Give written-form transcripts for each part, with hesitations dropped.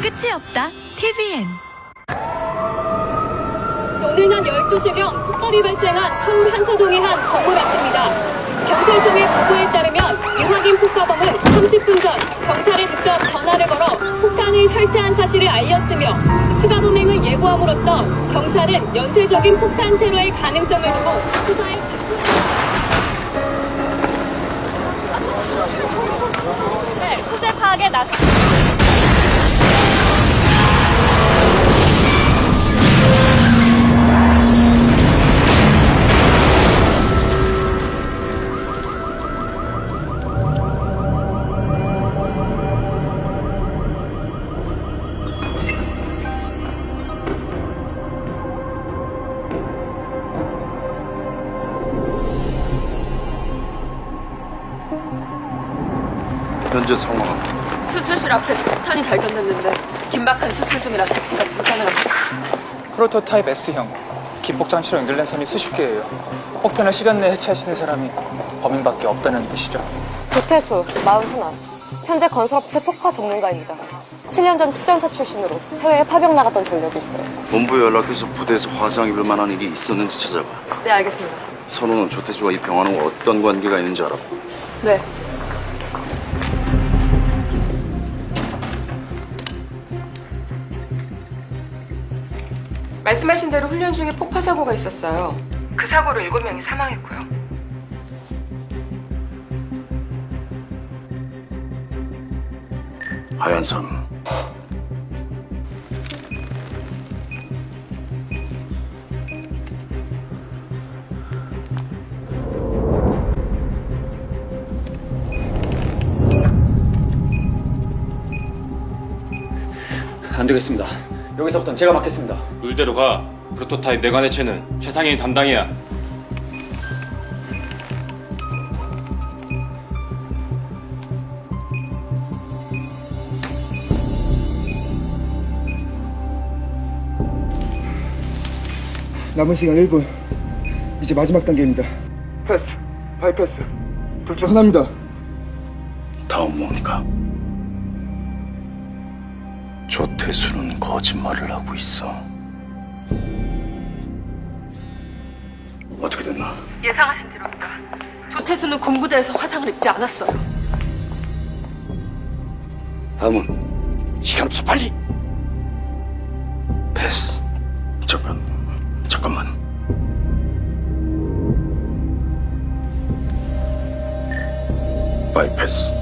끝이 없다. TVN. 오늘 낮 12시경 폭발이 발생한 서울 한서동의 한 건물 앞입니다. 경찰청의 보고에 따르면 이확인 폭파범은 30분 전 경찰에 직접 전화를 걸어 폭탄을 설치한 사실을 알렸으며 추가 범행을 예고함으로써 경찰은 연쇄적인 폭탄 테러의 가능성을 두고 수사에 소재 파악에 나섰습니다. 현재 상황은 수술실 앞에서 폭탄이 발견됐는데 긴박한 수술 중이라 대피가 불가능합니다. 프로토타입 S형 기폭 장치로 연결된 선이 수십 개예요. 폭탄을 시간 내에 해체할 수 있는 사람이 범인밖에 없다는 뜻이죠. 조태수, 41. 현재 건설업체 폭파 전문가입니다. 7년 전 특전사 출신으로 해외에 파병 나갔던 전력이 있어요. 본부에 연락해서 부대에서 화상 입을 만한 일이 있었는지 찾아봐. 네, 알겠습니다. 선우는 조태수와 이 병원과 어떤 관계가 있는지 알아? 네. 말씀하신 대로 훈련 중에 폭파 사고가 있었어요. 그 사고로 7명이 사망했고요. 하얀 선. 안 되겠습니다. 여기서부터는 제가 맡겠습니다. 룰대로 가. 프로토타입 내관 해체는 최상위 담당이야. 남은 시간 1분. 이제 마지막 단계입니다. 패스, 바이패스. 둘 중 하나입니다. 다음 뭡니까? 조태수는 거짓말을 하고 있어. 어떻게 됐나? 예상하신 대로입니다. 조태수는 군부대에서 화상을 입지 않았어요. 다음은 시간 없어, 빨리. 패스. 잠깐만. 바이패스.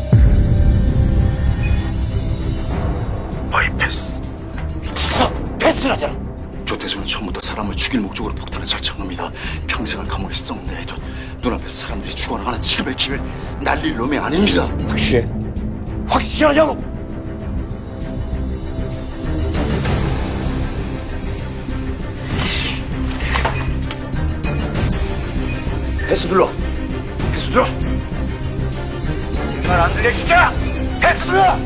패스라잖아. 조태수는 처음부터 사람을 죽일 목적으로 폭탄을 설치한 겁니다. 평생을 감옥에 썩는 애도 눈앞에서 사람들이 죽어나가는 지금의 기회를 날릴 놈이 아닙니다. 확실해? 확실하냐고? 패스 눌러. 패스 눌러. 말 안 들려, 진짜! 패스 눌러!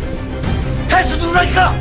패스 누르라니까!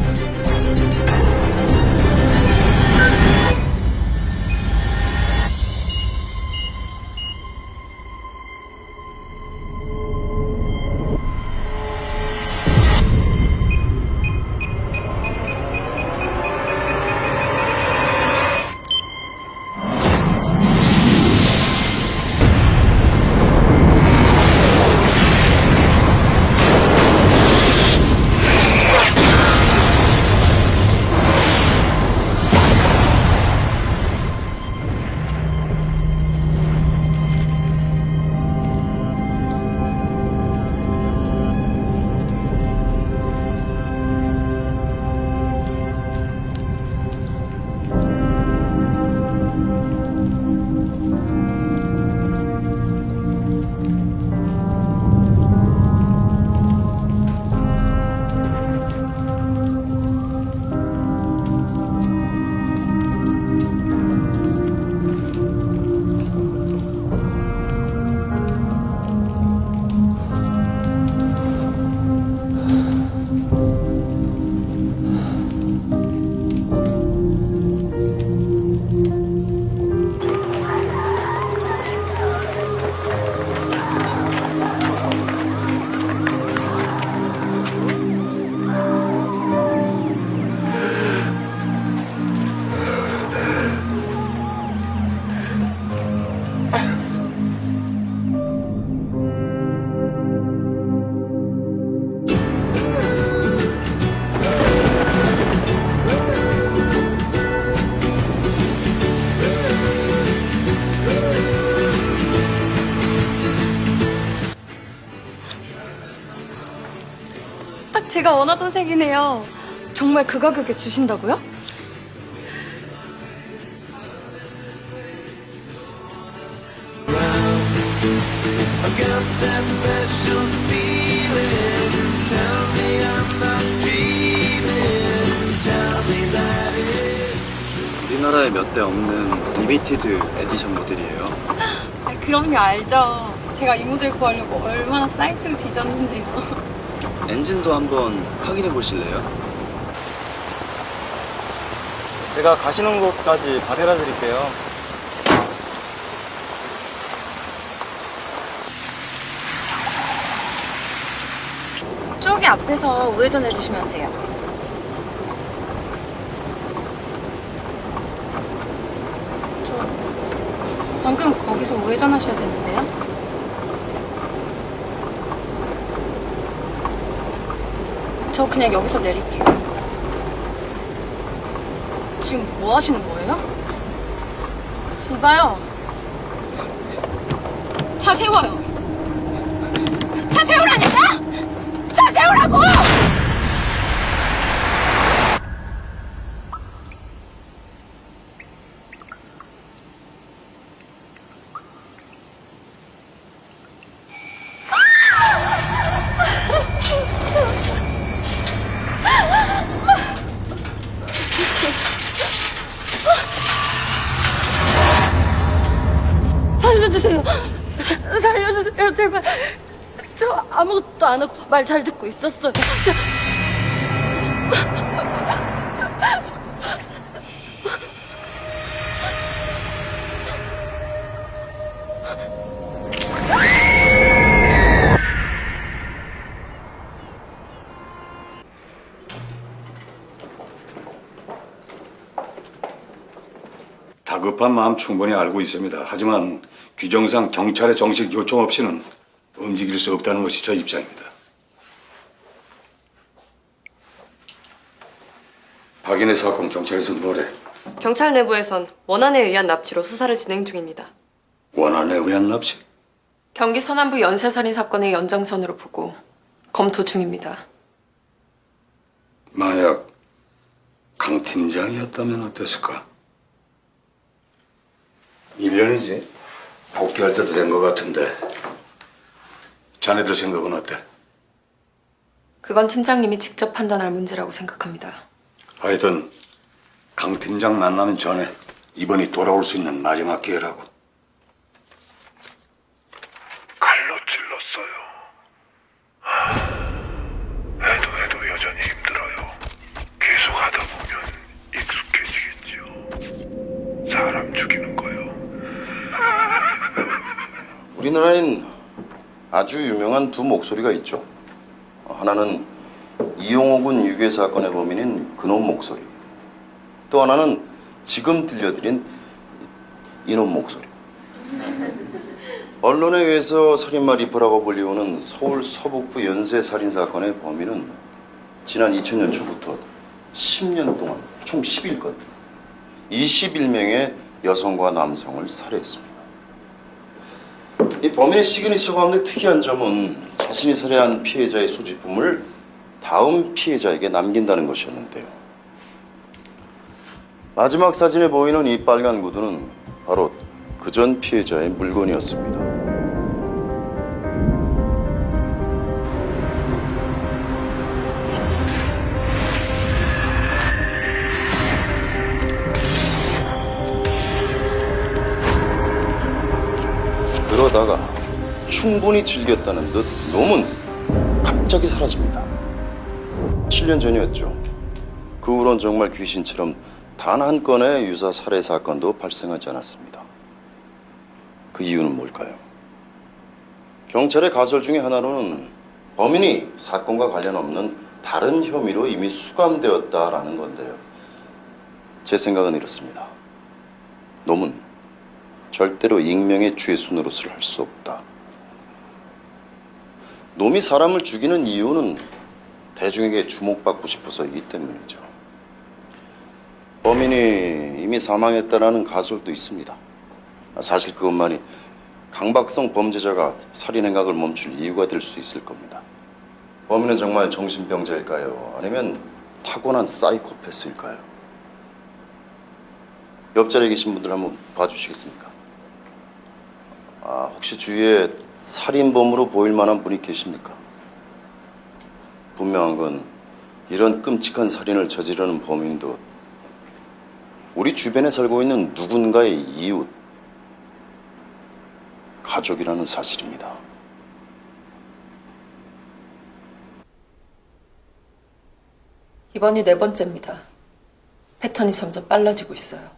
제가 원하던 색이네요. 정말 그 가격에 주신다고요? 우리나라에 몇 대 없는 리미티드 에디션 모델이에요. 그럼요, 알죠. 제가 이 모델 구하려고 얼마나 사이트를 뒤졌는데요. 엔진도 한번 확인해 보실래요? 제가 가시는 곳까지 바래다 드릴게요. 저기 앞에서 우회전해 주시면 돼요. 저 방금 거기서 우회전하셔야 되는데요. 저 그냥 여기서 내릴게요. 지금 뭐 하시는 거예요? 이봐요. 차 세워요. 차 세우라니까! 차 세우라고! 살려주세요. 살려주세요, 제발. 저 아무것도 안 하고 말 잘 듣고 있었어요. 다급한 마음 충분히 알고 있습니다. 하지만 규정상 경찰의 정식 요청 없이는 움직일 수 없다는 것이 저 입장입니다. 박인의 사건 경찰에서는 뭐래? 경찰 내부에선 원한에 의한 납치로 수사를 진행 중입니다. 원한에 의한 납치? 경기 서남부 연쇄살인 사건의 연장선으로 보고 검토 중입니다. 만약 강 팀장이었다면 어땠을까? 1년이지. 복귀할 때도 된 것 같은데 자네들 생각은 어때? 그건 팀장님이 직접 판단할 문제라고 생각합니다. 하여튼 강 팀장 만나는 전에 이번이 돌아올 수 있는 마지막 기회라고. 칼로 찔렀어요. 해도 여전히 힘들어요. 계속 하다 보면 익숙해지겠죠. 사람 죽이는 거요. 우리나라엔 아주 유명한 두 목소리가 있죠. 하나는 이용호 유괴 사건의 범인인 그놈 목소리. 또 하나는 지금 들려드린 이놈 목소리. 언론에 의해서 살인마 리퍼라고 불리우는 서울 서북부 연쇄 살인 사건의 범인은 지난 2000년 초부터 10년 동안 총 11건 21명의 여성과 남성을 살해했습니다. 이 범인의 시그니처가 없는 특이한 점은 자신이 살해한 피해자의 소지품을 다음 피해자에게 남긴다는 것이었는데요. 마지막 사진에 보이는 이 빨간 구두는 바로 그전 피해자의 물건이었습니다. 그러다가 충분히 즐겼다는 듯 놈은 갑자기 사라집니다. 7년 전이었죠. 그 후론 정말 귀신처럼 단 한 건의 유사 살해 사건도 발생하지 않았습니다. 그 이유는 뭘까요? 경찰의 가설 중에 하나로는 범인이 사건과 관련 없는 다른 혐의로 이미 수감되었다라는 건데요. 제 생각은 이렇습니다. 놈은 절대로 익명의 죄수 노릇을 할 수 없다. 놈이 사람을 죽이는 이유는 대중에게 주목받고 싶어서이기 때문이죠. 범인이 이미 사망했다라는 가설도 있습니다. 사실 그것만이 강박성 범죄자가 살인 행각을 멈출 이유가 될 수 있을 겁니다. 범인은 정말 정신병자일까요? 아니면 타고난 사이코패스일까요? 옆자리에 계신 분들 한번 봐주시겠습니까? 혹시 주위에 살인범으로 보일 만한 분이 계십니까? 분명한 건 이런 끔찍한 살인을 저지르는 범인도 우리 주변에 살고 있는 누군가의 이웃, 가족이라는 사실입니다. 이번이 4번째입니다. 패턴이 점점 빨라지고 있어요.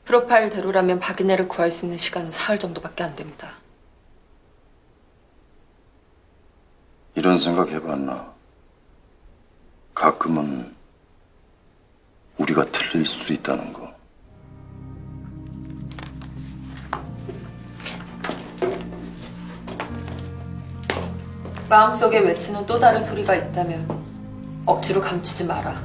프로파일대로라면 박인혜를 구할 수 있는 시간은 사흘 정도밖에 안 됩니다. 이런 생각 해봤나? 가끔은 우리가 틀릴 수도 있다는 거. 마음속에 외치는 또 다른 소리가 있다면 억지로 감추지 마라.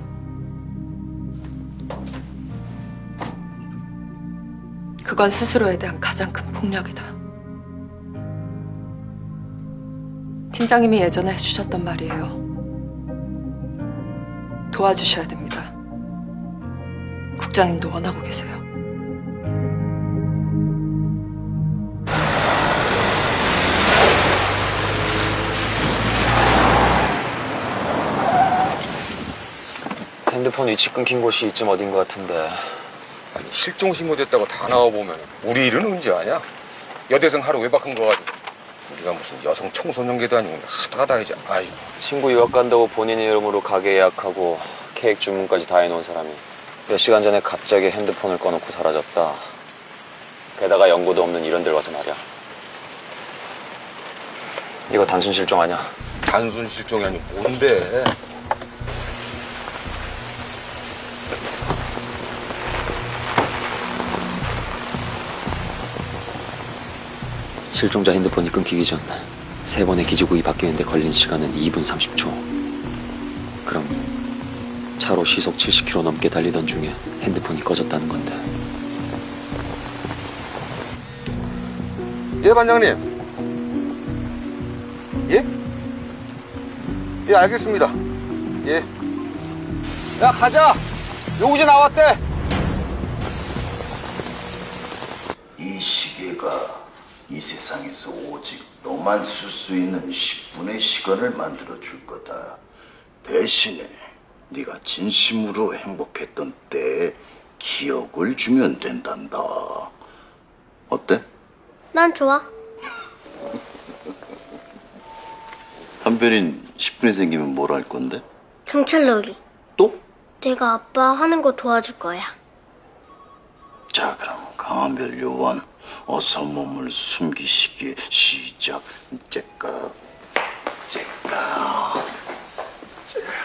그건 스스로에 대한 가장 큰 폭력이다. 팀장님이 예전에 해주셨던 말이에요. 도와주셔야 됩니다. 국장님도 원하고 계세요. 핸드폰 위치 끊긴 곳이 이쯤 어딘 것 같은데. 아니 실종 신고됐다고 다 나와보면 우리 일은 언제 하냐? 여대생 하루 외박한 거 가지고 우리가 무슨 여성 청소년계도 아니고 하다가 해야지. 아이고. 친구 유학 간다고 본인 이름으로 가게 예약하고 케이크 주문까지 다 해놓은 사람이 몇 시간 전에 갑자기 핸드폰을 꺼놓고 사라졌다. 게다가 연고도 없는 이런 데 와서 말이야. 이거 단순 실종 아니야? 단순 실종이 아니고 뭔데? 실종자 핸드폰이 끊기기 전 3번의 기지국이 바뀌는데 걸린 시간은 2분 30초. 그럼 차로 시속 70km 넘게 달리던 중에 핸드폰이 꺼졌다는 건데. 예, 반장님. 예? 예, 알겠습니다. 예. 야, 가자. 요구지 나왔대. 이 시계가 이 세상에서 오직 너만 쓸 수 있는 10분의 시간을 만들어 줄 거다. 대신에 네가 진심으로 행복했던 때의 기억을 주면 된단다. 어때? 난 좋아. 한별인 10분이 생기면 뭘 할 건데? 경찰로 오기. 또? 내가 아빠 하는 거 도와줄 거야. 자, 그럼 강한별 요원 어서 몸을 숨기시기 시작. 째까 째까 째까.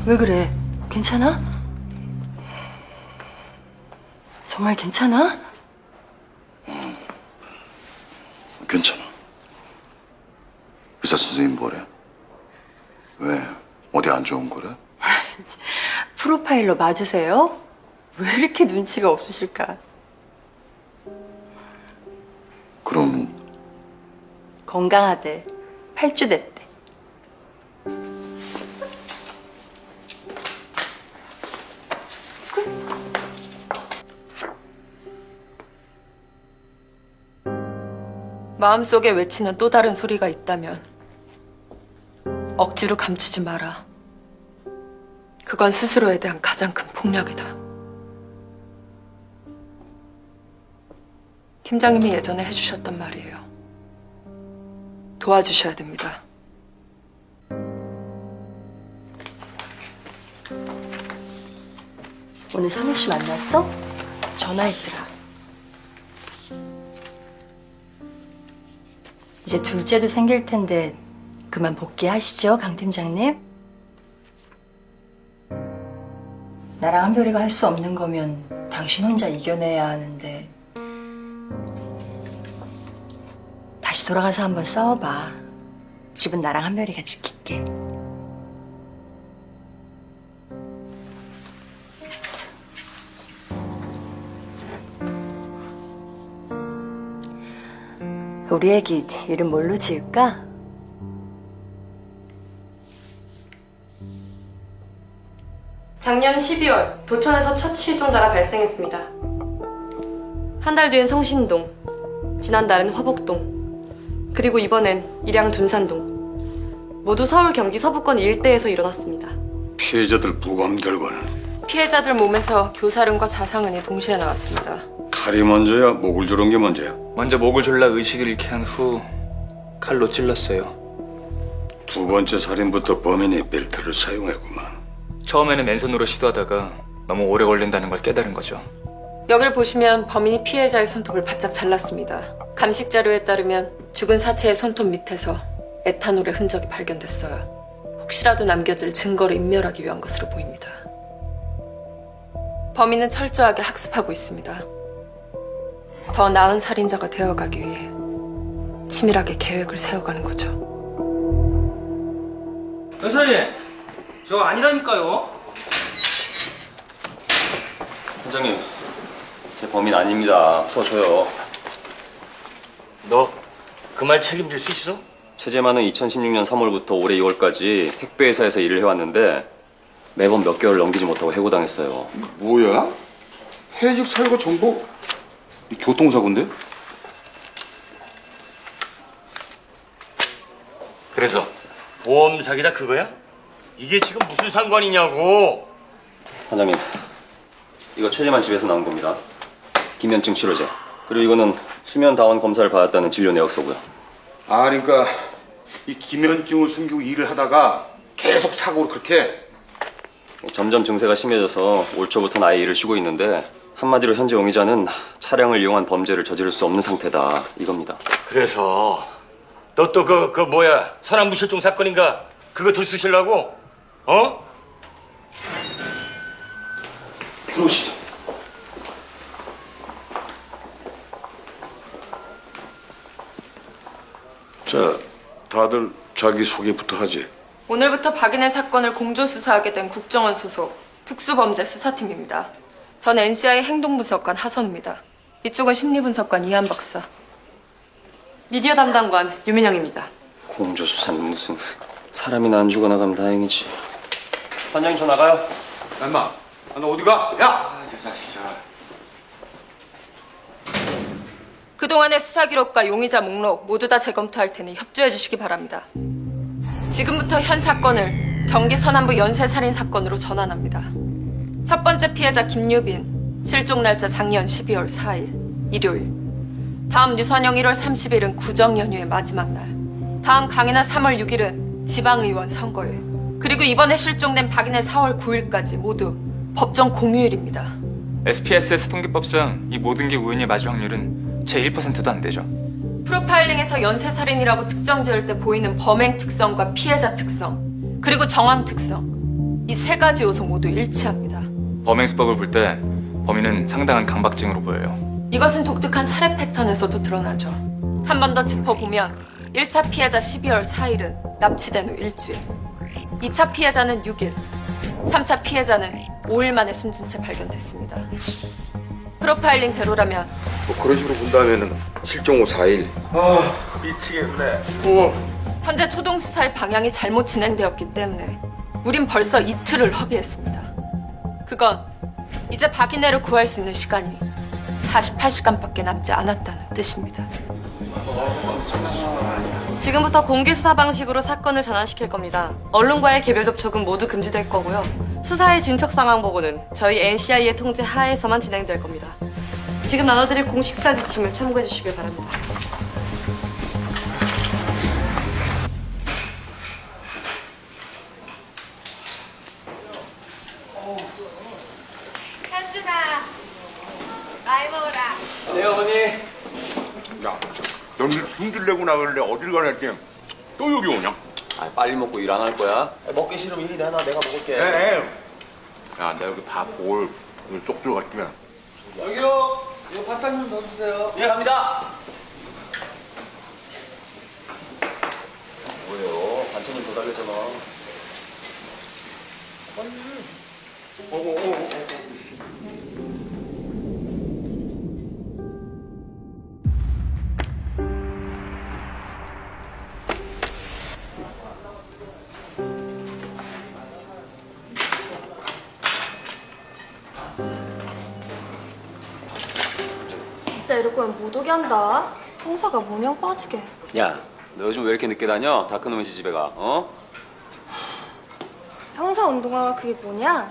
왜 그래? 괜찮아? 정말 괜찮아? 괜찮아. 의사 선생님 뭐래? 왜? 어디 안 좋은 거래? 프로파일러 맞으세요? 왜 이렇게 눈치가 없으실까? 그럼 건강하대. 8주 됐대. 마음속에 외치는 또 다른 소리가 있다면 억지로 감추지 마라. 그건 스스로에 대한 가장 큰 폭력이다. 팀장님이 예전에 해주셨던 말이에요. 도와주셔야 됩니다. 오늘 선우 씨 만났어? 전화했더라. 이제 둘째도 생길 텐데 그만 복귀하시죠, 강 팀장님? 나랑 한별이가 할 수 없는 거면 당신 혼자 이겨내야 하는데 다시 돌아가서 한번 싸워봐. 집은 나랑 한별이가 지킬게. 우리 애기 이름 뭘로 지을까? 작년 12월 도촌에서 첫 실종자가 발생했습니다. 한 달 뒤엔 성신동, 지난달엔 화복동, 그리고 이번엔 일양 둔산동. 모두 서울 경기 서부권 일대에서 일어났습니다. 피해자들 부검 결과는 피해자들 몸에서 교사름과 자상은이 동시에 나왔습니다. 칼이 먼저야 목을 조른 게 먼저야? 먼저 목을 졸라 의식을 잃게 한 후 칼로 찔렀어요. 두 번째 살인부터 범인이 벨트를 사용했구만. 처음에는 맨손으로 시도하다가 너무 오래 걸린다는 걸 깨달은 거죠. 여길 보시면 범인이 피해자의 손톱을 바짝 잘랐습니다. 감식 자료에 따르면 죽은 사체의 손톱 밑에서 에탄올의 흔적이 발견됐어요. 혹시라도 남겨질 증거를 인멸하기 위한 것으로 보입니다. 범인은 철저하게 학습하고 있습니다. 더 나은 살인자가 되어가기 위해 치밀하게 계획을 세워가는 거죠. 여사님, 저 아니라니까요. 선장님, 제 범인 아닙니다. 풀어줘요. 너 그 말 책임질 수 있어? 최재만은 2016년 3월부터 올해 2월까지 택배회사에서 일을 해왔는데 매번 몇 개월 넘기지 못하고 해고당했어요. 뭐야? 해직 사유가 전부 교통사고인데? 그래서 보험 사기다 그거야? 이게 지금 무슨 상관이냐고. 선장님, 이거 최재만 집에서 나온 겁니다. 기면증 치료제. 그리고 이거는 수면 다원 검사를 받았다는 진료 내역서고요. 아, 그러니까 이 기면증을 숨기고 일을 하다가 계속 사고를 그렇게. 점점 증세가 심해져서 올 초부터는 아예 일을 쉬고 있는데 한마디로 현재 용의자는 차량을 이용한 범죄를 저지를 수 없는 상태다 이겁니다. 그래서 너 또 그 뭐야 서남부 실종 사건인가 그거 들쑤시려고? 어? 들어오시죠. 자, 다들 자기 소개부터 하지. 오늘부터 박인혜 사건을 공조수사하게 된 국정원 소속 특수범죄 수사팀입니다. 전 NCI 행동분석관 하선우입니다. 이쪽은 심리분석관 이한 박사. 미디어 담당관 유민영입니다. 공조수사는 무슨 사람이나 안 죽어나가면 다행이지. 선장님 저 나가요. 엄마, 너 어디 가? 야! 진짜. 그동안의 수사 기록과 용의자 목록 모두 다 재검토할 테니 협조해 주시기 바랍니다. 지금부터 현 사건을 경기 서남부 연쇄살인 사건으로 전환합니다. 첫 번째 피해자 김유빈, 실종 날짜 작년 12월 4일, 일요일. 다음 유선영 1월 30일은 구정 연휴의 마지막 날. 다음 강인하 3월 6일은 지방의원 선거일. 그리고 이번에 실종된 박인혜 4월 9일까지 모두 법정 공휴일입니다. SPSS 통계법상 이 모든 게 우연히 맞을 확률은 제 1%도 안 되죠. 프로파일링에서 연쇄살인이라고 특정 지을 때 보이는 범행 특성과 피해자 특성, 그리고 정황 특성. 이 세 가지 요소 모두 일치합니다. 범행 수법을 볼 때 범인은 상당한 강박증으로 보여요. 이것은 독특한 살해 패턴에서도 드러나죠. 한 번 더 짚어보면 1차 피해자 12월 4일은 납치된 후 일주일, 2차 피해자는 6일, 3차 피해자는 5일 만에 숨진 채 발견됐습니다. 프로파일링대로라면 뭐 그런 식으로 본다면은 실종 후 4일. 아, 미치겠네. 현재 초동 수사의 방향이 잘못 진행되었기 때문에 우린 벌써 이틀을 허비했습니다. 그건 이제 박인혜를 구할 수 있는 시간이 48시간밖에 남지 않았다는 뜻입니다. 지금부터 공개 수사 방식으로 사건을 전환시킬 겁니다. 언론과의 개별 접촉은 모두 금지될 거고요. 수사의 진척 상황 보고는 저희 NCI의 통제 하에서만 진행될 겁니다. 지금 나눠드릴 공식 수사 지침을 참고해 주시길 바랍니다. 현준아, 많이 먹어라. 네 어머니. 야, 너는 흉들 내고 나갈래 어딜 가나 했더니 또 여기 오냐? 아, 빨리 먹고 일 안 할 거야? 먹기 싫으면 일이나 하나 내가 먹을게. 네. 야, 내가 여기 다 볼 쪽 들어갈게. 여기요. 이거 반찬 좀 넣어주세요. 예, 갑니다. 뭐예요? 반찬이 더 달렸잖아. 진짜 이럴 거면 못 오게 한다. 형사가 모냥 빠지게. 야, 너 요즘 왜 이렇게 늦게 다녀? 다크놈의 집에 가, 어? 형사 운동화가 그게 뭐냐?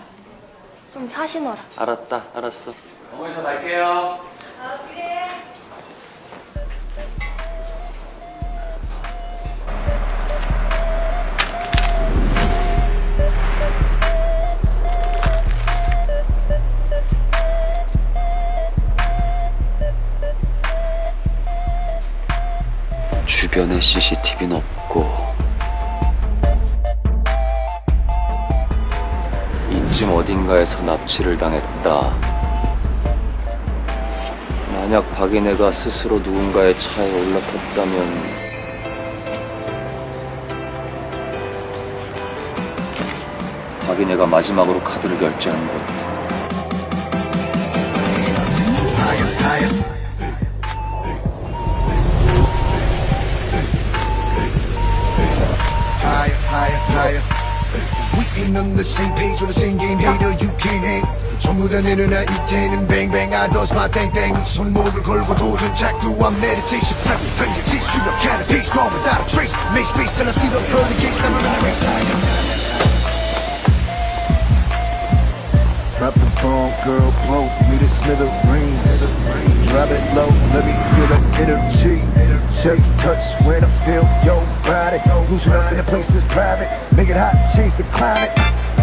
좀 사시너라. 알았다, 알았어. 어머니 저 갈게요. 주변에 CCTV는 없고 이쯤 어딘가에서 납치를 당했다. 만약 박인혜가 스스로 누군가의 차에 올라탔다면 박인혜가 마지막으로 카드를 결제한 곳. ain't on the same page or the same game hater you can't hang 전부 다 내려놔 이제는 bang bang I does my thing thing 손목을 걸고 도전 작두한 meditation 자꾸 당겨지 주력 cannabis gone without a trace make space till I see the pearly gates never in the race Drop the bomb, girl, blow me the smithereen. Drop it low, let me feel the energy. Safe touch when I feel your body. Loosen up in the places private. Make it hot, change the climate.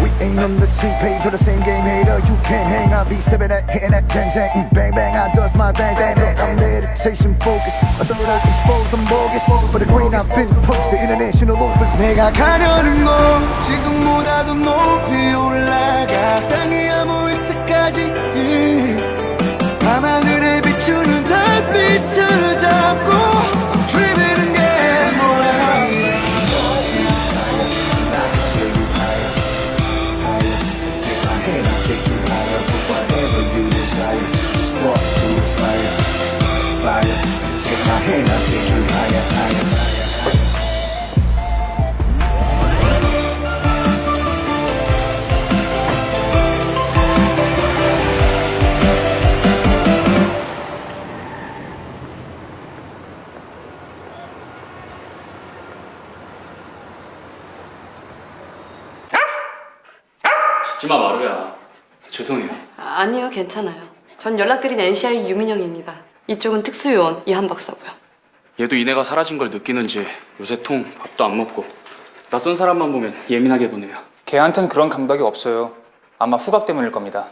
We ain't on the same page or the same game, hater. You can't hang on V7 that hitting that gang. Bang bang, I does my bang bang. I'm meditation focused. I thought I'd expose them bogus. For the green, I've been posted. International offers. 내가 가려는 건 지금보다도 높이 올라가. 땅이 아무리 때까지 밤하늘에 비추는 달빛을 잡고 dreaming 게 뭐야. Take my hand, I'll take you higher, higher, higher. 짖지마 마루야. 죄송해요. 아니요, 괜찮아요. 전 연락드린 NCI 유민영입니다. 이쪽은 특수요원 이한 박사고요. 얘도 이내가 사라진 걸 느끼는지 요새 통 밥도 안 먹고 낯선 사람만 보면 예민하게 보네요. 걔한텐 그런 감각이 없어요. 아마 후각 때문일 겁니다.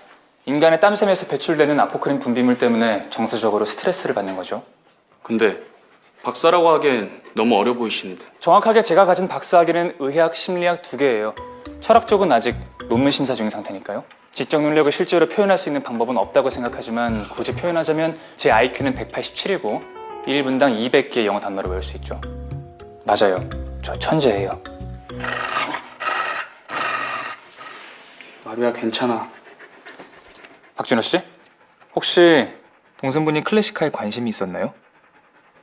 인간의 땀샘에서 배출되는 아포크린 분비물 때문에 정서적으로 스트레스를 받는 거죠. 근데 박사라고 하기엔 너무 어려 보이시는데. 정확하게 제가 가진 박사학위는 의학, 심리학 2개예요. 철학 쪽은 아직 논문 심사 중인 상태니까요. 지적 능력을 실제로 표현할 수 있는 방법은 없다고 생각하지만 굳이 표현하자면 제 IQ는 187이고 1분당 200개의 영어 단어를 외울 수 있죠. 맞아요. 저 천재예요. 마루야 괜찮아. 박준호 씨? 혹시 동생분이 클래식카에 관심이 있었나요?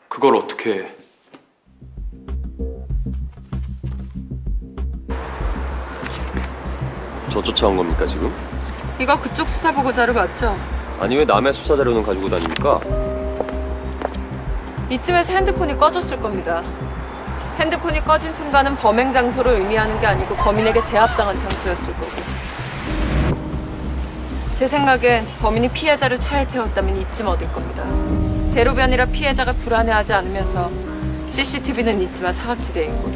그걸 어떻게 해? 저 쫓아온 겁니까 지금? 이거 그쪽 수사 보고자료 맞죠? 아니 왜 남의 수사 자료는 가지고 다닙니까? 이쯤에서 핸드폰이 꺼졌을 겁니다. 핸드폰이 꺼진 순간은 범행 장소를 의미하는 게 아니고 범인에게 제압당한 장소였을 거고. 제 생각엔 범인이 피해자를 차에 태웠다면 이쯤 어딜 겁니다. 대로변이라 피해자가 불안해하지 않으면서 CCTV는 있지만 사각지대인 곳.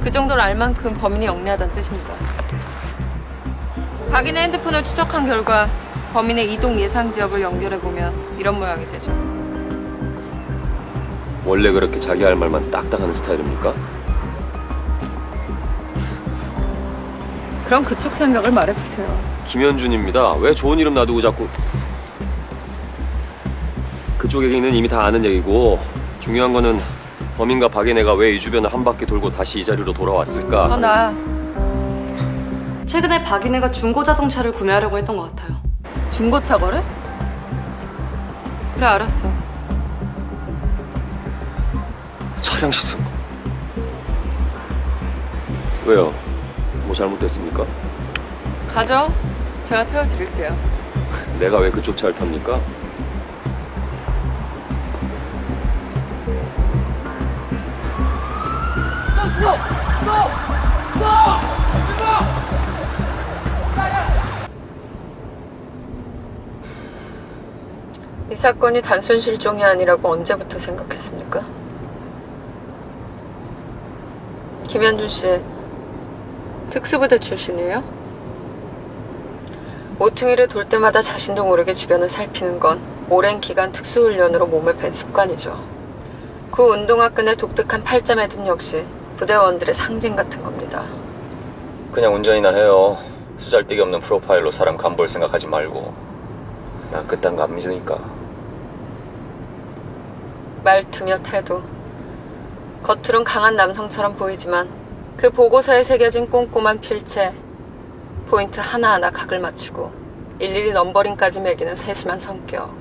그 정도를 알 만큼 범인이 영리하다는 뜻입니다. 박인의 핸드폰을 추적한 결과 범인의 이동 예상 지역을 연결해보면 이런 모양이 되죠. 원래 그렇게 자기 할 말만 딱딱 하는 스타일입니까? 그럼 그쪽 생각을 말해보세요. 김현준입니다. 왜 좋은 이름 놔두고 자꾸... 그쪽 얘기는 이미 다 아는 얘기고 중요한 거는 범인과 박인혜가 왜 이 주변을 한 바퀴 돌고 다시 이 자리로 돌아왔을까? 나 최근에 박인혜가 중고 자동차를 구매하려고 했던 것 같아요. 중고차 거래? 그래, 알았어. 차량 시승. 왜요? 뭐 잘못됐습니까? 가죠. 제가 태워드릴게요. 내가 왜 그쪽 차를 탑니까? 이 사건이 단순 실종이 아니라고 언제부터 생각했습니까? 김현준 씨, 특수부대 출신이에요? 모퉁이를 돌 때마다 자신도 모르게 주변을 살피는 건 오랜 기간 특수훈련으로 몸에 밴 습관이죠. 그 운동화 끈의 독특한 팔자 매듭 역시 부대원들의 상징 같은 겁니다. 그냥 운전이나 해요. 쓰잘데기 없는 프로파일로 사람 간볼 생각하지 말고. 나 그딴 거 안 믿으니까. 말투며 태도. 겉으론 강한 남성처럼 보이지만 그 보고서에 새겨진 꼼꼼한 필체, 포인트 하나하나 각을 맞추고 일일이 넘버링까지 매기는 세심한 성격.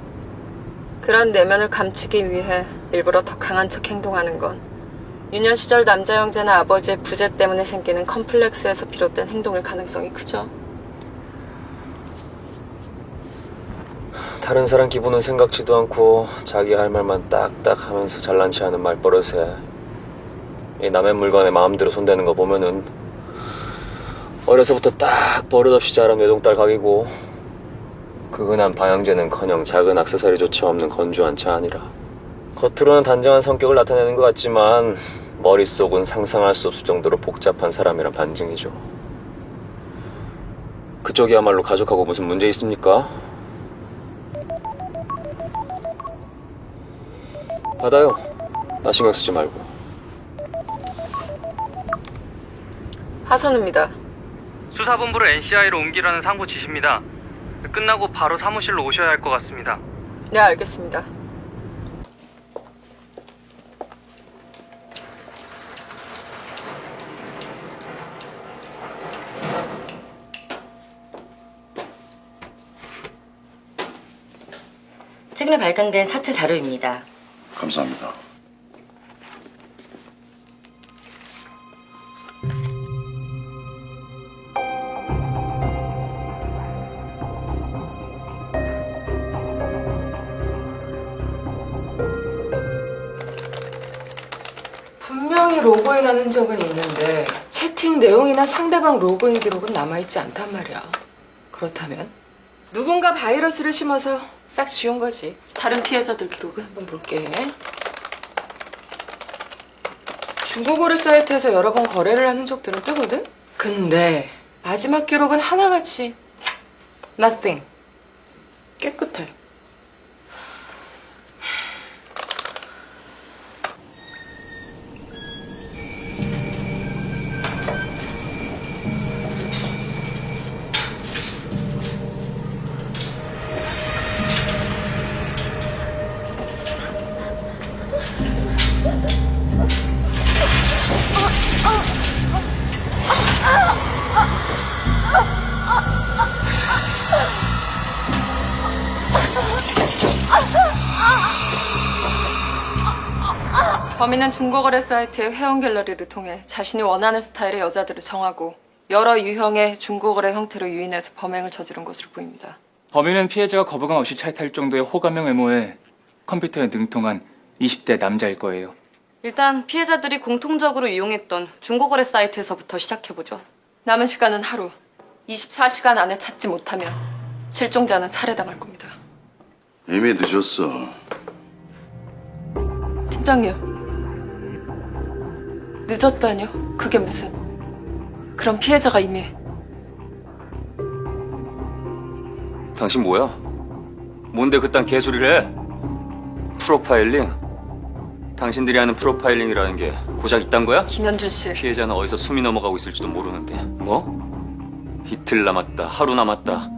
그런 내면을 감추기 위해 일부러 더 강한 척 행동하는 건 유년 시절 남자 형제나 아버지의 부재 때문에 생기는 컴플렉스에서 비롯된 행동일 가능성이 크죠. 다른 사람 기분은 생각지도 않고 자기 할 말만 딱딱 하면서 잘난 체 하는 말버릇에 이 남의 물건에 마음대로 손대는 거 보면은 어려서부터 딱 버릇없이 자란 외동딸 각이고 그 흔한 방향제는커녕 작은 액세서리조차 없는 건조한 차 아니라 겉으로는 단정한 성격을 나타내는 것 같지만 머릿속은 상상할 수 없을 정도로 복잡한 사람이란 반증이죠. 그쪽이야말로 가족하고 무슨 문제 있습니까? 받아요. 나 신경 쓰지 말고. 하선우입니다. 수사본부를 NCI로 옮기라는 상부 지시입니다. 끝나고 바로 사무실로 오셔야 할 것 같습니다. 네, 알겠습니다. 최근에 발견된 사체 자료입니다. 감사합니다. 분명히 로그인한 흔적은 있는데 채팅 내용이나 상대방 로그인 기록은 남아있지 않단 말이야. 그렇다면 누군가 바이러스를 심어서 싹 지운 거지. 다른 피해자들 기록은? 한번 볼게. 중고거래 사이트에서 여러 번 거래를 한 흔적들은 뜨거든? 근데 마지막 기록은 하나같이 nothing. 깨끗해. 범인은 중고거래 사이트의 회원 갤러리를 통해 자신이 원하는 스타일의 여자들을 정하고 여러 유형의 중고거래 형태로 유인해서 범행을 저지른 것으로 보입니다. 범인은 피해자가 거부감 없이 차이탈 정도의 호감형 외모에 컴퓨터에 능통한 20대 남자일 거예요. 일단 피해자들이 공통적으로 이용했던 중고거래 사이트에서부터 시작해보죠. 남은 시간은 하루. 24시간 안에 찾지 못하면 실종자는 살해당할 겁니다. 이미 늦었어. 팀장님. 늦었다뇨? 그게 무슨... 그럼 피해자가 이미... 당신 뭐야? 뭔데 그딴 개소리를 해? 프로파일링? 당신들이 하는 프로파일링이라는 게 고작 이딴 거야? 김현준 씨. 피해자는 어디서 숨이 넘어가고 있을지도 모르는데 뭐? 이틀 남았다, 하루 남았다.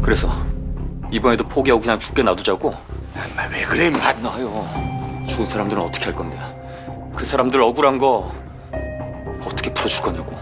그래서 이번에도 포기하고 그냥 죽게 놔두자고? 엄마 왜 그래 임마. 안 나요. 죽은 사람들은 어떻게 할 건데? 그 사람들 억울한 거 어떻게 풀어줄 거냐고.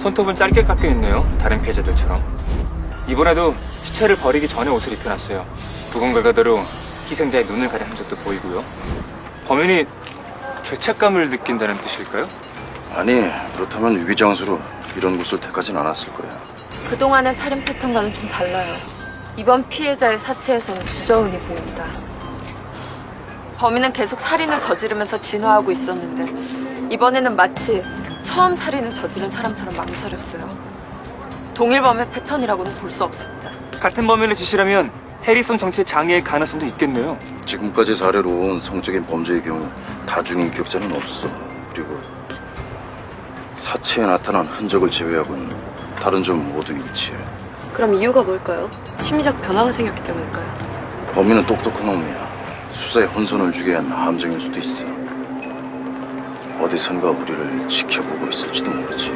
손톱은 짧게 깎여 있네요. 다른 피해자들처럼. 이번에도 시체를 버리기 전에 옷을 입혀놨어요. 부검 결과대로 희생자의 눈을 가린 흔적도 보이고요. 범인이 죄책감을 느낀다는 뜻일까요? 아니, 그렇다면 위장수로 이런 곳을 택하진 않았을 거야. 그동안의 살인 패턴과는 좀 달라요. 이번 피해자의 사체에서는 주저흔이 보입니다. 범인은 계속 살인을 저지르면서 진화하고 있었는데 이번에는 마치 처음 살인을 저지른 사람처럼 망설였어요. 동일범의 패턴이라고는 볼 수 없습니다. 같은 범인의 짓이라면 해리슨 정치의 장애의 가능성도 있겠네요. 지금까지 사례로 온 성적인 범죄의 경우 다중인격자는 없어. 그리고 사체에 나타난 흔적을 제외하고는 다른 점 모두 일치해. 그럼 이유가 뭘까요? 심리적 변화가 생겼기 때문일까요? 범인은 똑똑한 놈이야. 수사에 혼선을 주게 한 함정일 수도 있어. 어디선가 우리를 지켜보고 있을지도 모르지.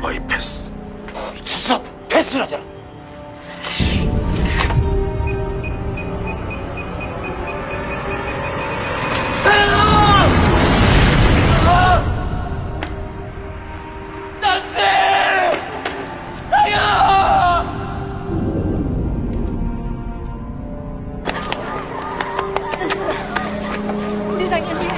바이패스. 미쳤어. 패스를 하잖아. 우리 상현님.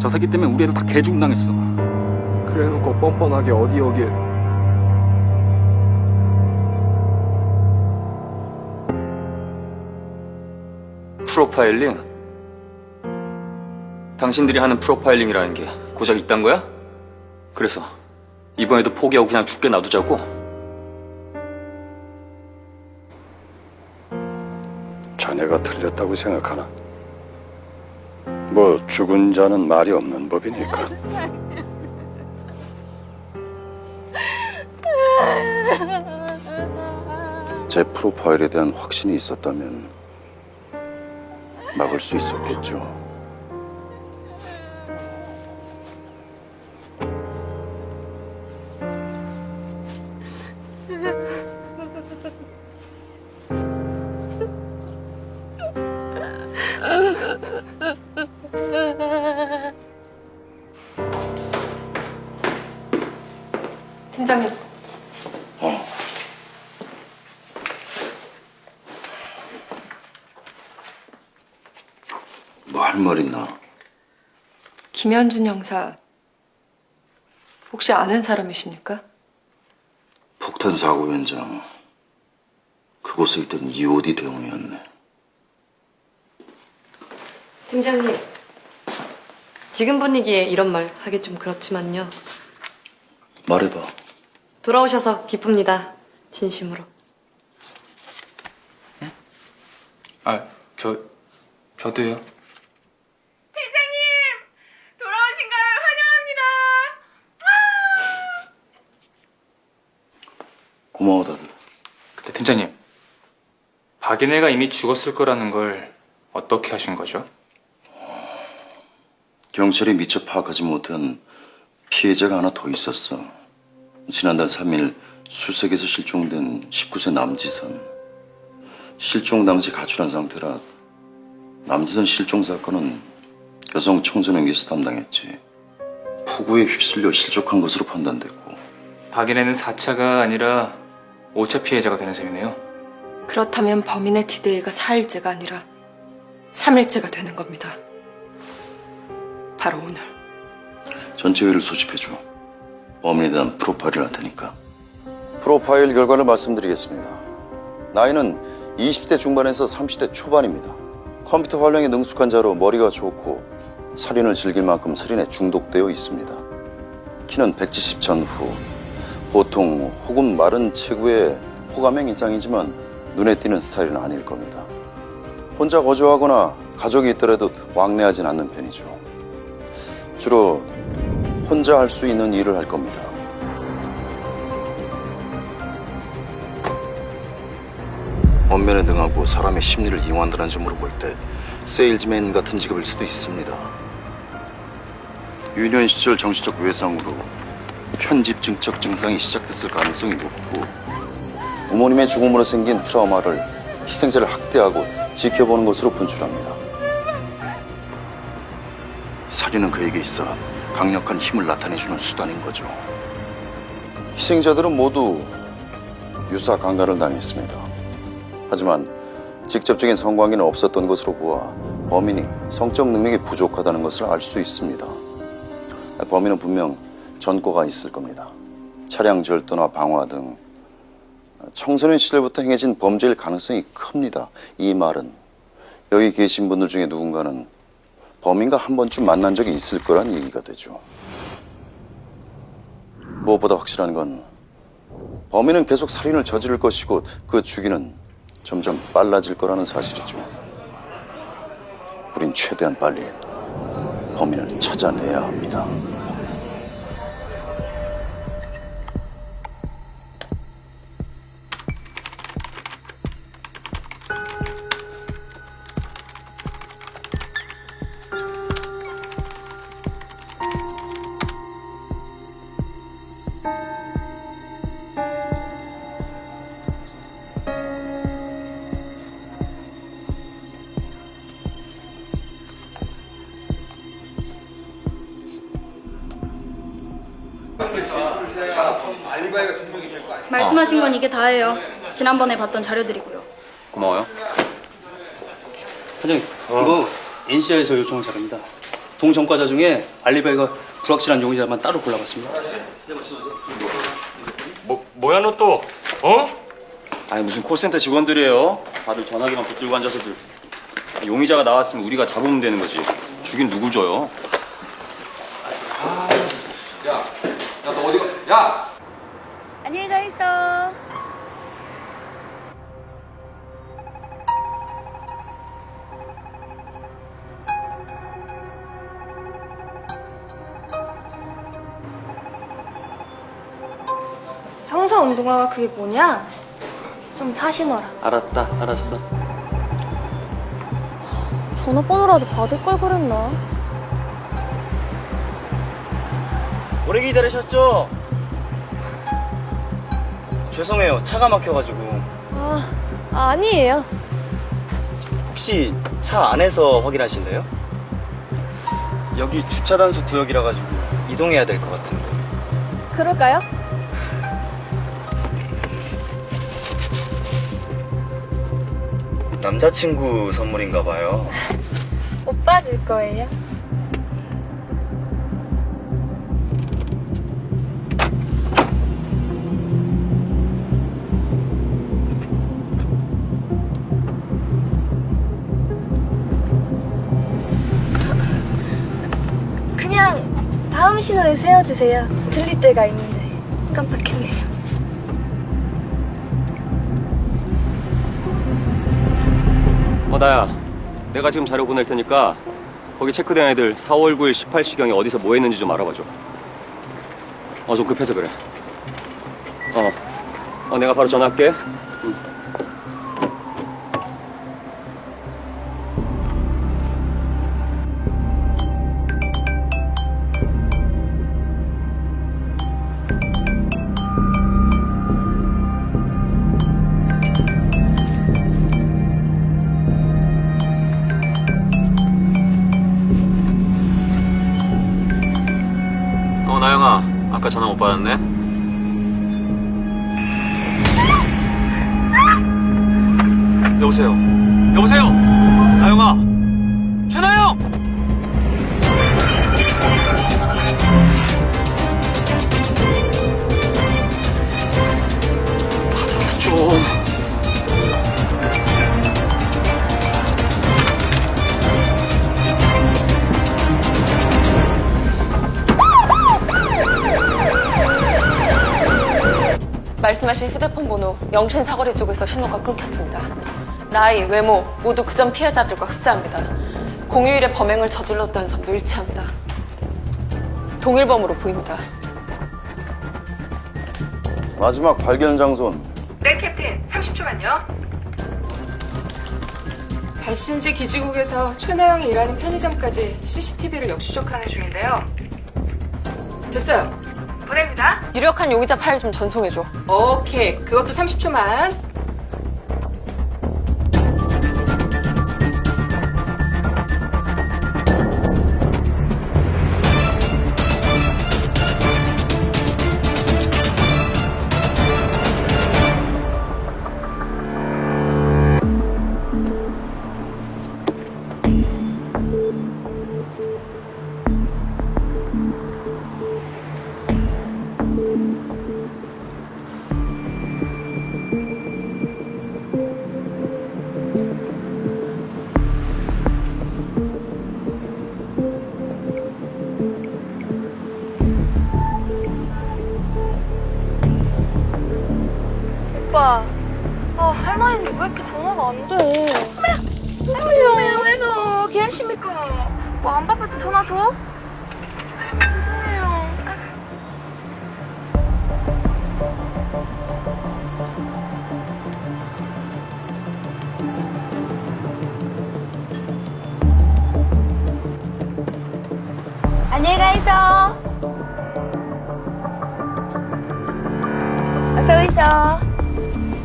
저 새끼 때문에 우리 애들 다 개죽당했어. 그래놓고 뻔뻔하게 어디 오길. 프로파일링? 당신들이 하는 프로파일링이라는 게 고작 이딴 거야? 그래서 이번에도 포기하고 그냥 죽게 놔두자고? 자네가 틀렸다고 생각하나? 뭐 죽은 자는 말이 없는 법이니까. 제 프로파일에 대한 확신이 있었다면 막을 수 있었겠죠. 팀장님. 뭐 할 말 있나? 김현준 형사 혹시 아는 사람이십니까? 폭탄 사고 현장. 그곳에 있던 EOD 대원이었네. 팀장님, 지금 분위기에 이런 말 하기 좀 그렇지만요. 말해봐. 돌아오셔서 기쁩니다. 진심으로. 저도요. 고마워 다들. 근데 팀장님, 박인혜가 이미 죽었을 거라는 걸 어떻게 하신 거죠? 경찰이 미처 파악하지 못한 피해자가 하나 더 있었어. 지난달 3일 수색에서 실종된 19세 남지선. 실종 당시 가출한 상태라 남지선 실종 사건은 여성 청소년기에서 담당했지. 폭우에 휩쓸려 실족한 것으로 판단됐고. 박인혜는 4차가 아니라 5차 피해자가 되는 셈이네요. 그렇다면 범인의 디데이가 4일째가 아니라 3일째가 되는 겁니다. 바로 오늘. 전체 회의를 소집해줘. 범인에 대한 프로파일을 할 테니까. 프로파일 결과를 말씀드리겠습니다. 나이는 20대 중반에서 30대 초반입니다. 컴퓨터 활용에 능숙한 자로 머리가 좋고 살인을 즐길 만큼 살인에 중독되어 있습니다. 키는 170 전후. 보통 혹은 마른 체구의 호감형 인상이지만 눈에 띄는 스타일은 아닐 겁니다. 혼자 거주하거나 가족이 있더라도 왕래하진 않는 편이죠. 주로 혼자 할 수 있는 일을 할 겁니다. 언면에 능하고 사람의 심리를 이용한다는 점으로 볼 때 세일즈맨 같은 직업일 수도 있습니다. 유년 시절 정신적 외상으로 편집증적 증상이 시작됐을 가능성이 높고 부모님의 죽음으로 생긴 트라우마를 희생자를 학대하고 지켜보는 것으로 분출합니다. 살인은 그에게 있어 강력한 힘을 나타내주는 수단인 거죠. 희생자들은 모두 유사 강간을 당했습니다. 하지만 직접적인 성관계는 없었던 것으로 보아 범인이 성적 능력이 부족하다는 것을 알 수 있습니다. 범인은 분명 전과가 있을 겁니다. 차량 절도나 방화 등 청소년 시절부터 행해진 범죄일 가능성이 큽니다. 이 말은 여기 계신 분들 중에 누군가는 범인과 한 번쯤 만난 적이 있을 거란 얘기가 되죠. 무엇보다 확실한 건 범인은 계속 살인을 저지를 것이고 그 주기는 점점 빨라질 거라는 사실이죠. 우린 최대한 빨리 범인을 찾아내야 합니다. 말씀하신 건 이게 다예요. 지난번에 봤던 자료들이고요. 고마워요. 사장님, 이거 NCI에서 요청한 자료입니다. 동전과자 중에 알리바이가 불확실한 용의자만 따로 골라봤습니다. 뭐야 너 또? 어? 아니 무슨 콜센터 직원들이에요? 다들 전화기만 붙들고 앉아서들. 용의자가 나왔으면 우리가 잡으면 되는 거지. 죽인 누굴 줘요? 야, 너 어디 가? 야! 안녕히 가 있어. 형사 운동화가 그게 뭐냐? 좀 사시너라. 알았다, 알았어. 전화번호라도 받을 걸 그랬나? 오래 기다리셨죠? 죄송해요. 차가 막혀가지고. 아니에요. 혹시 차 안에서 확인하실래요? 여기 주차 단속 구역이라 가지고 이동해야 될 것 같은데. 그럴까요? 남자친구 선물인가 봐요. 오빠 줄 거예요. 그냥 다음 신호에 세워주세요. 들릴 때가 있는데 깜빡했네요. 나야. 내가 지금 자료 보낼 테니까 거기 체크된 애들 4월 9일 18시경에 어디서 뭐 했는지 좀 알아봐줘. 좀 급해서 그래. 내가 바로 전화할게. 나영아, 아까 전화 못 받았네? 여보세요? 여보세요? 나영아! 최나영! 받아라 좀. 말씀하신 휴대폰 번호 영신 사거리 쪽에서 신호가 끊겼습니다. 나이, 외모 모두 그 전 피해자들과 흡사합니다. 공휴일에 범행을 저질렀다는 점도 일치합니다. 동일범으로 보입니다. 마지막 발견 장소는? 네, 캡틴. 30초만요. 발신지 기지국에서 최나영이 일하는 편의점까지 CCTV를 역추적하는 중인데요. 됐어요. 보냅니다. 유력한 용의자 파일 좀 전송해줘. 오케이. 그것도 30초만. 오빠, 할머니는 왜 이렇게 전화가 안 돼? 왜 너? 괜찮습니까? 뭐 안 바쁠 때 전화 줘? 죄송해요. 안녕히 가 있어. 어서 있어.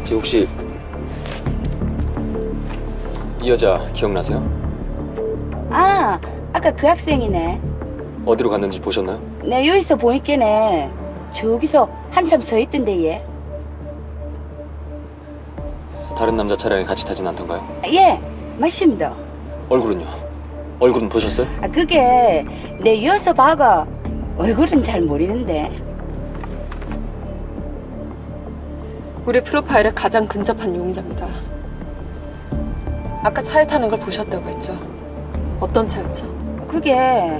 지 혹시 이 여자 기억나세요? 아, 아까 그 학생이네. 어디로 갔는지 보셨나요? 내 여기서 보니까네. 저기서 한참 서 있던데 얘. 다른 남자 차량에 같이 타진 않던가요? 예, 맞습니다. 얼굴은요? 얼굴은 보셨어요? 아, 그게 내 여기서 봐가 얼굴은 잘 모르는데. 우리 프로파일에 가장 근접한 용의자입니다. 아까 차에 타는 걸 보셨다고 했죠? 어떤 차였죠? 그게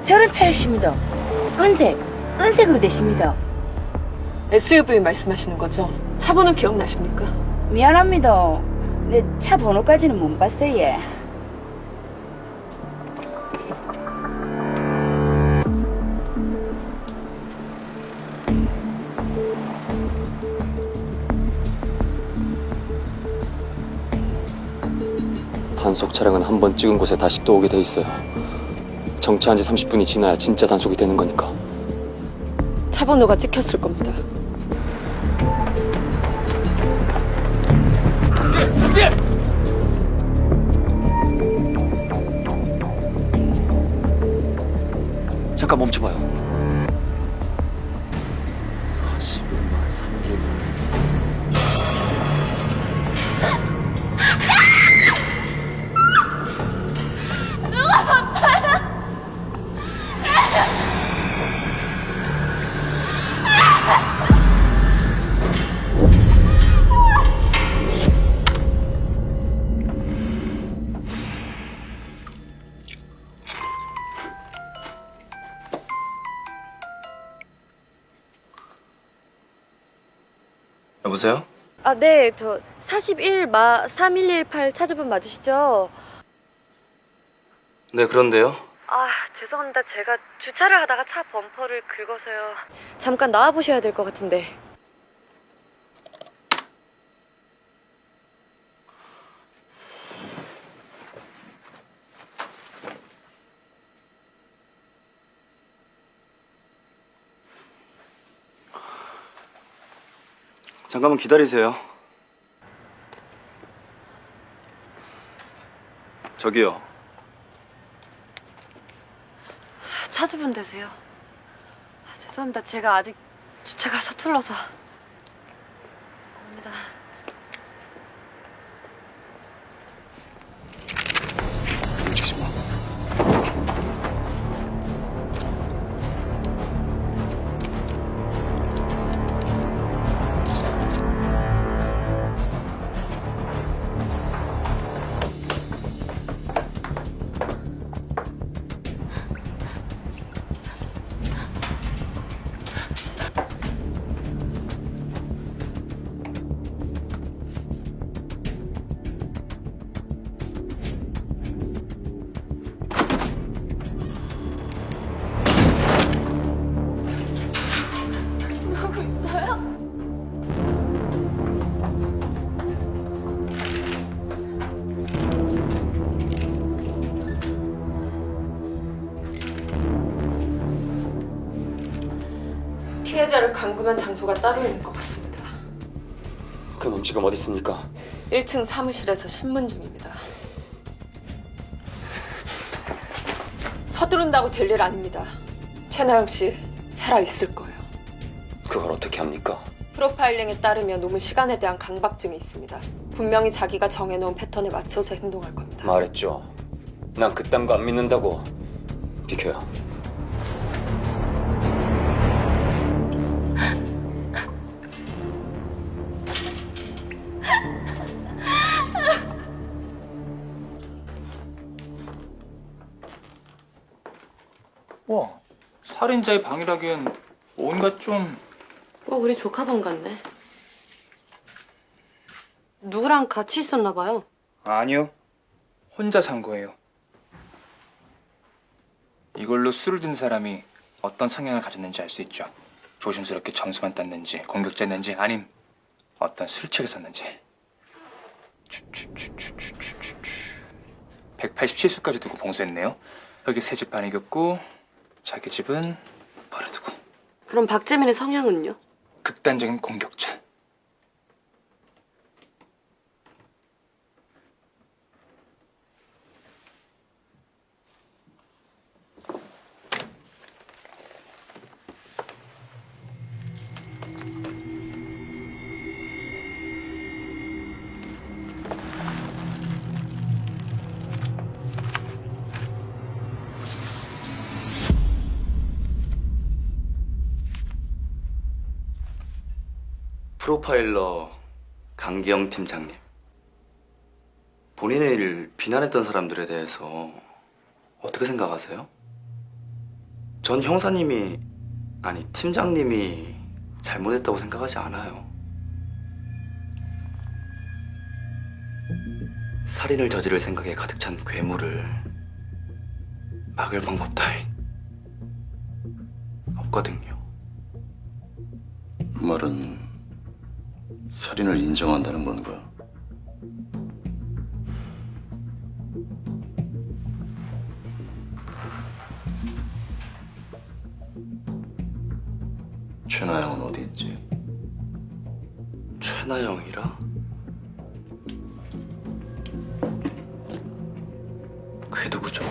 저런 차였습니다. 은색으로 됐습니다. SUV 말씀하시는 거죠? 차 번호 기억나십니까? 미안합니다. 내 차 번호까지는 못 봤어요. 얘. 단속 차량은 한 번 찍은 곳에 다시 또 오게 돼 있어요. 정차한 지 30분이 지나야 진짜 단속이 되는 거니까. 차 번호가 찍혔을 겁니다. 잠깐 멈춰봐요. 41만 300. 여보세요? 아, 네. 저 41-3118 차주분 맞으시죠? 네, 그런데요. 아, 죄송합니다. 제가 주차를 하다가 차 범퍼를 긁어서요. 잠깐 나와보셔야 될 것 같은데. 잠깐만 기다리세요. 저기요. 차주분 되세요? 죄송합니다. 제가 아직 주차가 서툴러서. 죄송합니다. 움직이지 마. 누구 있어요? 피해자를 감금한 장소가 따로 있는 것 같습니다. 그놈 지금 어디 있습니까? 1층 사무실에서 신문 중입니다. 서두른다고 될 일 아닙니다. 최나영 씨 살아있을 거예요. 그걸 어떻게 합니까? 프로파일링에 따르면 놈은 시간에 대한 강박증이 있습니다. 분명히 자기가 정해놓은 패턴에 맞춰서 행동할 겁니다. 말했죠. 난 그딴 거 안 믿는다고. 비켜요. 와, 살인자의 방이라기엔 뭔가 좀... 우리 조카방 같네. 누구랑 같이 있었나 봐요. 아니요. 혼자 산 거예요. 이걸로 술을 든 사람이 어떤 성향을 가졌는지 알 수 있죠. 조심스럽게 점수만 땄는지, 공격자였는지, 아님 어떤 술책을 썼는지. 187수까지 두고 봉쇄했네요. 여기 새 집 반 이겼고 자기 집은 버려두고. 그럼 박재민의 성향은요? 극단적인 공격자. 프로파일러 강기영 팀장님. 본인의 일을 비난했던 사람들에 대해서 어떻게 생각하세요? 전 형사님이, 아니 팀장님이 잘못했다고 생각하지 않아요. 살인을 저지를 생각에 가득 찬 괴물을 막을 방법 따윈 없거든요. 그 말은 살인을 인정한다는 건가? 최나영은 어디 있지? 최나영이라? 그게 누구죠?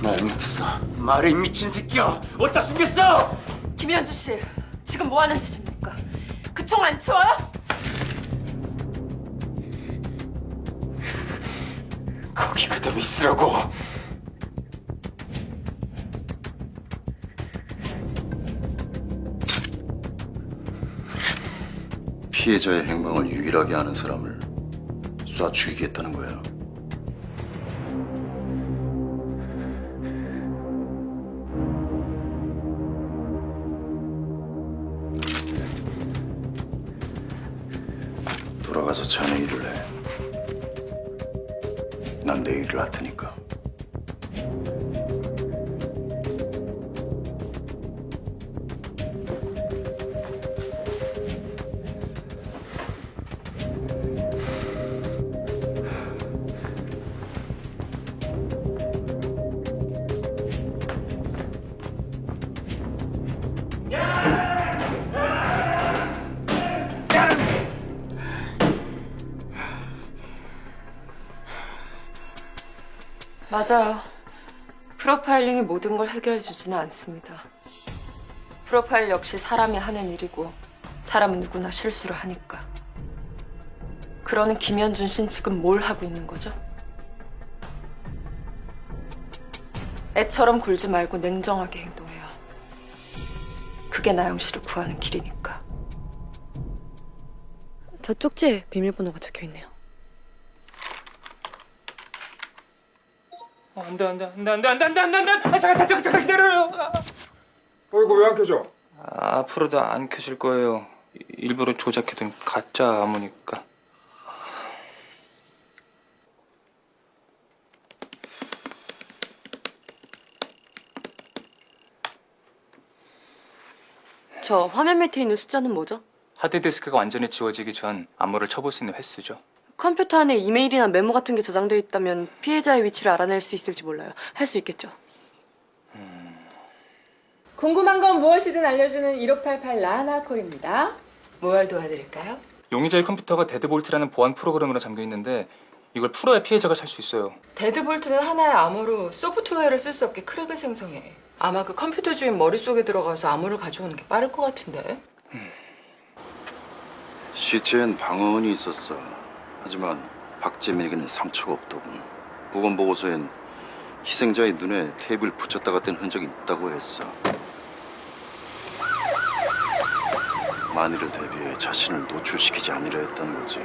나 잘못했어. 말을 미친 새끼야. 어디다 숨겼어? 김현주 씨, 지금 뭐 하는 짓입니까? 그 총 안 치워요? 거기 그대로 있으라고. 피해자의 행방을 유일하게 아는 사람을 쏴 죽이겠다는 거야. 돌아가서 자네 일을 해. 난 내 일을 할 테니까. 맞아요. 프로파일링이 모든 걸 해결해 주지는 않습니다. 프로파일 역시 사람이 하는 일이고 사람은 누구나 실수를 하니까. 그러는 김현준 씨는 지금 뭘 하고 있는 거죠? 애처럼 굴지 말고 냉정하게 행동해요. 그게 나영 씨를 구하는 길이니까. 저 쪽지에 비밀번호가 적혀있네요. 안돼. 잠깐 기다려요. 이거 왜 안 켜져? 앞으로도 안 켜질 거예요. 일부러 조작해둔 가짜 암호니까. 저 화면 밑에 있는 숫자는 뭐죠? 하드디스크가 완전히 지워지기 전 암호를 쳐볼 수 있는 횟수죠. 컴퓨터 안에 이메일이나 메모 같은 게 저장되어 있다면 피해자의 위치를 알아낼 수 있을지 몰라요. 할 수 있겠죠. 궁금한 건 무엇이든 알려주는 1588 라나콜입니다. 뭘 도와드릴까요? 용의자의 컴퓨터가 데드볼트라는 보안 프로그램으로 잠겨 있는데 이걸 풀어야 피해자가 살 수 있어요. 데드볼트는 하나의 암호로 소프트웨어를 쓸 수 없게 크랙을 생성해. 아마 그 컴퓨터 주인 머릿속에 들어가서 암호를 가져오는 게 빠를 것 같은데. 시체엔 방어원이 있었어. 하지만 박재민에게는 상처가 없더군. 부검 보고서엔 희생자의 눈에 테이프를 붙였다가 뗀 흔적이 있다고 했어. 만일을 대비해 자신을 노출시키지 않으려 했다는 거지.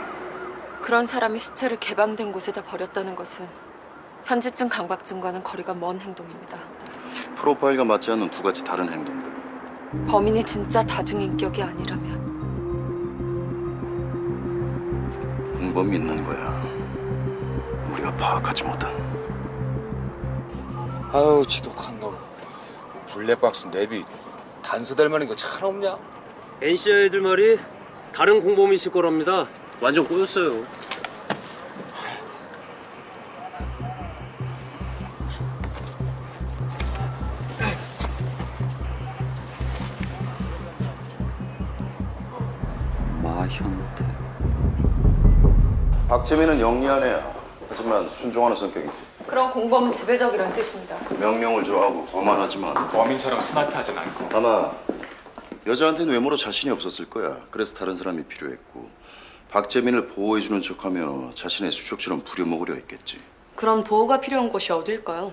그런 사람이 시체를 개방된 곳에다 버렸다는 것은 편집증 강박증과는 거리가 먼 행동입니다. 프로파일과 맞지 않는 두 가지 다른 행동들. 범인이 진짜 다중인격이 아니라면 공범이 있는 거야. 우리가 파악하지 못한. 아유 지독한 놈. 블랙박스 내비 단서 될 만한 거 참 없냐? NCI 애들 말이 다른 공범이 있을 거랍니다. 완전 꼬였어요. 마현태. 박재민은 영리한 애야. 하지만 순종하는 성격이지. 그런 공범은 지배적이란 뜻입니다. 명령을 좋아하고 거만하지만 범인처럼 스마트하진 않고. 아마 여자한테는 외모로 자신이 없었을 거야. 그래서 다른 사람이 필요했고 박재민을 보호해주는 척하며 자신의 수족처럼 부려먹으려 했겠지. 그런 보호가 필요한 곳이 어딜까요?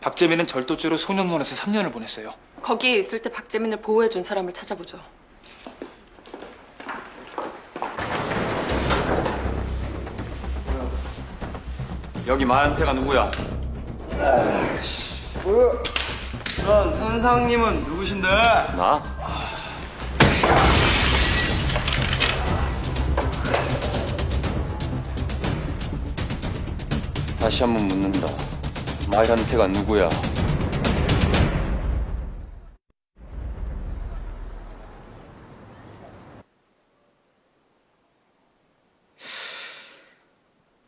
박재민은 절도죄로 소년원에서 3년을 보냈어요. 거기에 있을 때 박재민을 보호해준 사람을 찾아보죠. 여기 마현태가 누구야? 전 선상님은 누구신데? 나? 다시 한번 묻는다. 마현태가 누구야?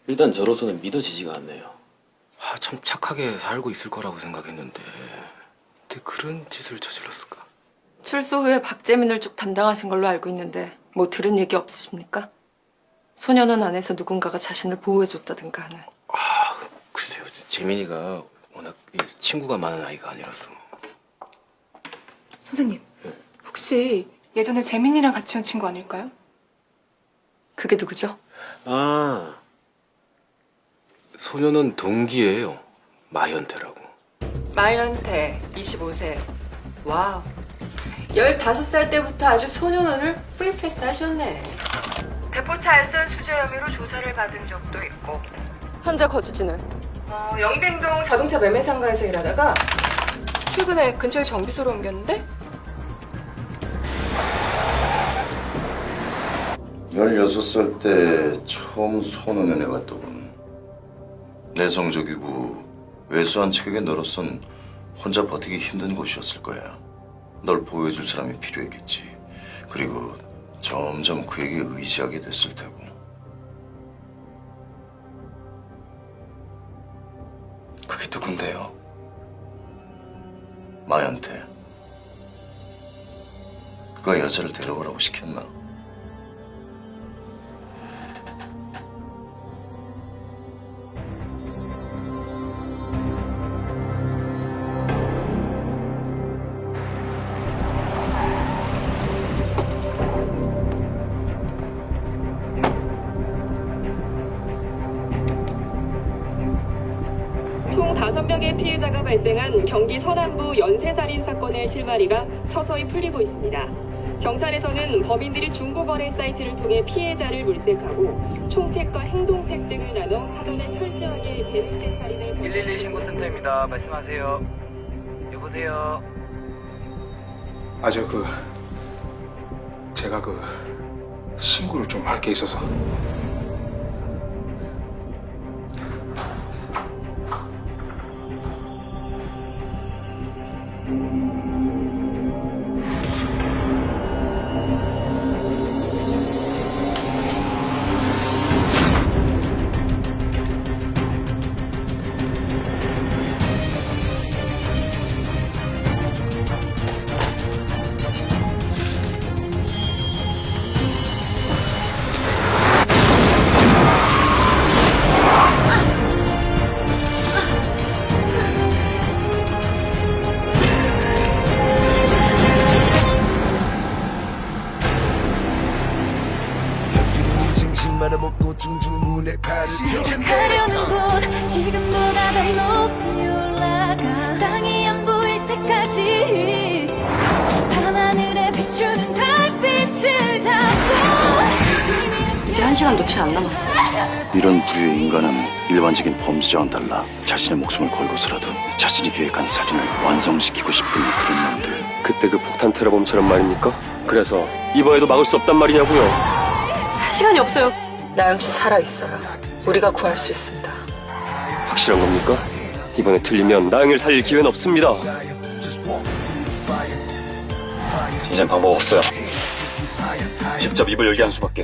일단 저로서는 믿어지지가 않네요. 참 착하게 살고 있을 거라고 생각했는데 어떻게 그런 짓을 저질렀을까? 출소 후에 박재민을 쭉 담당하신 걸로 알고 있는데 뭐 들은 얘기 없으십니까? 소년원 안에서 누군가가 자신을 보호해줬다든가 하는. 글쎄요, 재민이가 워낙 친구가 많은 아이가 아니라서. 선생님, 혹시 예전에 재민이랑 같이 온 친구 아닐까요? 그게 누구죠? 아, 소년원 동기예요. 마현태라고. 마현태, 25세. 와우. 15살 때부터 아주 소년원을 프리패스 하셨네. 대포차 알선 수재 혐의로 조사를 받은 적도 있고. 현재 거주지는? 영빈동 자동차 매매 상가에서 일하다가 최근에 근처에 정비소로 옮겼는데? 16살 때 처음 손흥연애 왔더군. 내성적이고 왜소한 체격의 너로선 혼자 버티기 힘든 곳이었을 거야. 널 보여줄 사람이 필요했겠지. 그리고 점점 그에게 의지하게 됐을 테고. 그게 누군데요? 마연태. 그가 여자를 데려오라고 시켰나? 총 5명의 피해자가 발생한 경기 서남부 연쇄살인 사건의 실마리가 서서히 풀리고 있습니다. 경찰에서는 범인들이 중고거래 사이트를 통해 피해자를 물색하고 총책과 행동책 등을 나눠 사전에 철저하게 계획된 살인을 112 신고센터입니다. 말씀하세요. 여보세요. 제가 신고를 좀 할 게 있어서. 바라보고 둥둥 문에 발을 가려는 곳 지금보다 더 높이 올라가 땅이 안 보일 때까지 밤하늘에 비추는 달빛을 잡고 이제 1시간도 채 안 남았어. 이런 부류의 인간은 일반적인 범죄자와는 달라 자신의 목숨을 걸고서라도 자신이 계획한 살인을 완성시키고 싶은 그런 놈들. 그때 그 폭탄 테러범처럼 말입니까? 그래서 이번에도 막을 수 없단 말이냐고요. 시간이 없어요. 나영 씨 살아있어요. 우리가 구할 수 있습니다. 확실한 겁니까? 이번에 틀리면 나영이를 살릴 기회는 없습니다. 이젠 방법 없어요. 직접 입을 열게 한 수밖에.